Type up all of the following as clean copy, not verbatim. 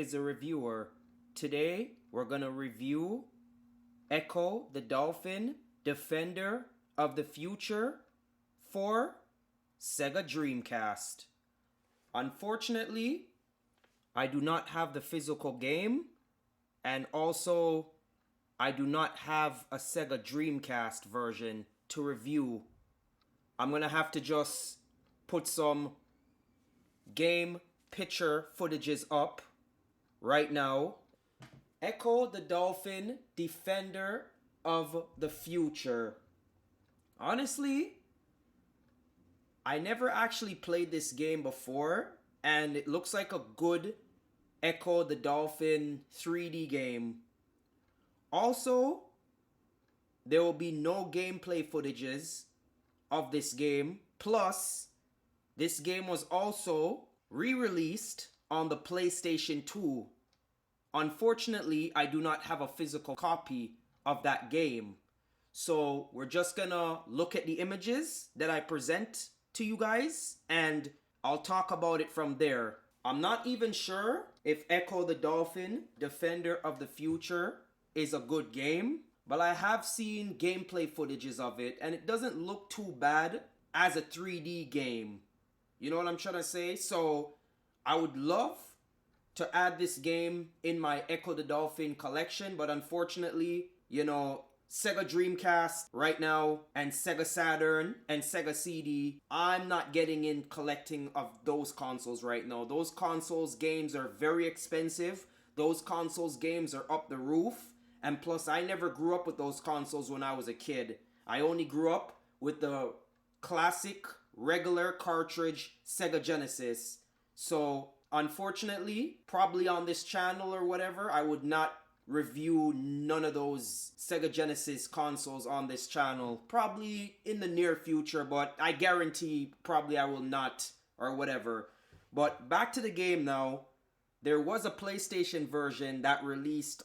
is a reviewer. Today we're gonna review Ecco the Dolphin, Defender of the Future for Sega Dreamcast. Unfortunately, I do not have the physical game, and also I do not have a Sega Dreamcast version to review. I'm gonna have to just put some game picture footages up right now. Ecco the Dolphin, Defender of the Future. Honestly, I never actually played this game before, and it looks like a good Ecco the Dolphin 3D game. Also, there will be no gameplay footages of this game. Plus, this game was also re-released on the PlayStation 2. Unfortunately, I do not have a physical copy of that game. So we're just gonna look at the images that I present to you guys, and I'll talk about it from there. I'm not even sure if Ecco the Dolphin, Defender of the Future is a good game, but I have seen gameplay footages of it, and it doesn't look too bad as a 3D game. You know what I'm trying to say? So I would love to add this game in my Ecco the Dolphin collection, but unfortunately, Sega Dreamcast right now and Sega Saturn and Sega CD, I'm not getting in collecting of those consoles right now. Those consoles games are very expensive. Those consoles games are up the roof. And plus, I never grew up with those consoles when I was a kid. I only grew up with the classic, regular cartridge Sega Genesis. So, unfortunately, probably on this channel or whatever, I would not review none of those Sega Genesis consoles on this channel. Probably in the near future, but I guarantee probably I will not or whatever. But back to the game now. There was a PlayStation version that released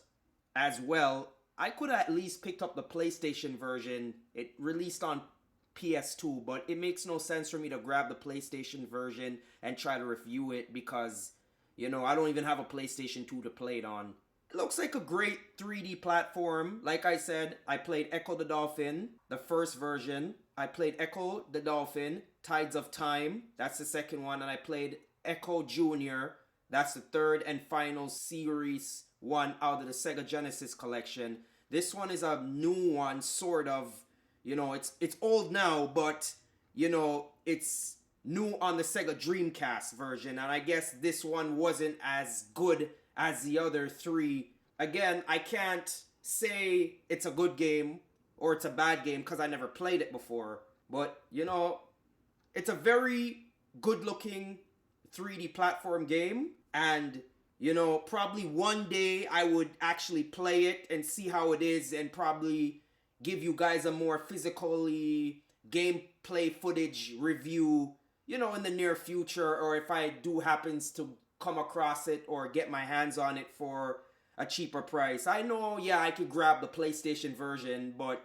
as well. I could have at least picked up the PlayStation version. It released on PS2, but it makes no sense for me to grab the PlayStation version and try to review it because, I don't even have a PlayStation 2 to play it on. It looks like a great 3D platform. Like I said, I played Ecco the Dolphin, the first version. I played Ecco the Dolphin, Tides of Time. That's the second one. And I played Ecco Junior. That's the third and final series one out of the Sega Genesis collection. This one is a new one, sort of. It's old now, but, it's new on the Sega Dreamcast version. And I guess this one wasn't as good as the other three. Again, I can't say it's a good game or it's a bad game because I never played it before. But, it's a very good-looking 3D platform game. And, probably one day I would actually play it and see how it is and probably give you guys a more physically gameplay footage review, in the near future, or if I do happens to come across it or get my hands on it for a cheaper price. I know, I could grab the PlayStation version, but,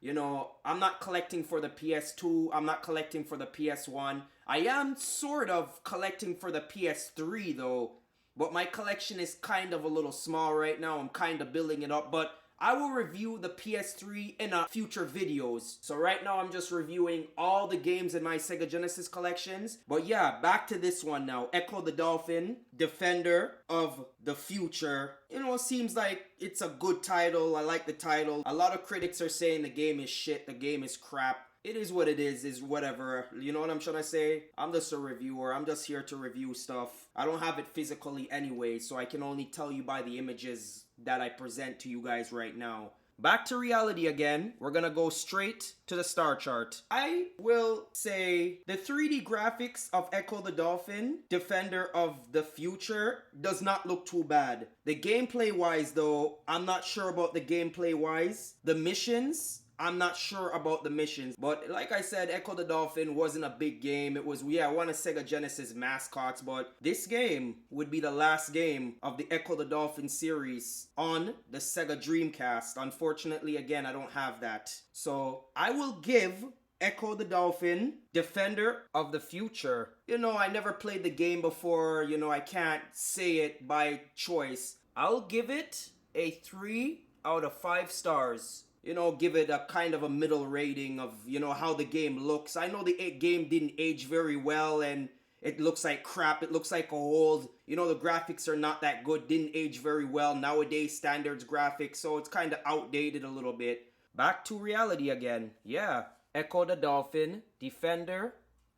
I'm not collecting for the PS2. I'm not collecting for the PS1. I am sort of collecting for the PS3, though. But my collection is kind of a little small right now. I'm kind of building it up. But I will review the PS3 in future videos. So right now I'm just reviewing all the games in my Sega Genesis collections. But yeah, back to this one now. Ecco the Dolphin, Defender of the Future. It seems like it's a good title. I like the title. A lot of critics are saying the game is shit. The game is crap. It is what it is whatever. You know what I'm trying to say? I'm just a reviewer. I'm just here to review stuff. I don't have it physically anyway, so I can only tell you by the images that I present to you guys right now. Back to reality again. We're gonna go straight to the star chart. I will say the 3D graphics of Ecco the Dolphin, Defender of the Future, does not look too bad. The gameplay wise though, I'm not sure about the gameplay wise. The missions, I'm not sure about the missions, but like I said, Ecco the Dolphin wasn't a big game. It was, one of Sega Genesis mascots, but this game would be the last game of the Ecco the Dolphin series on the Sega Dreamcast. Unfortunately, again, I don't have that. So I will give Ecco the Dolphin, Defender of the Future. You know, I never played the game before, you know, I can't say it by choice. I'll give it a 3 out of 5 stars. You know, give it a kind of a middle rating of, you know, how the game looks. I know the game didn't age very well and it looks like crap. It looks like old. You know, the graphics are not that good. Didn't age very well. Nowadays, standards graphics, so it's kind of outdated a little bit. Back to reality again. Yeah. Ecco the Dolphin, Defender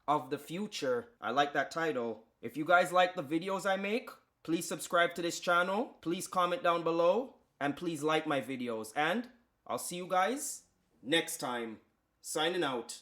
of the Future. I like that title. If you guys like the videos I make, please subscribe to this channel. Please comment down below. And please like my videos. And I'll see you guys next time. Signing out.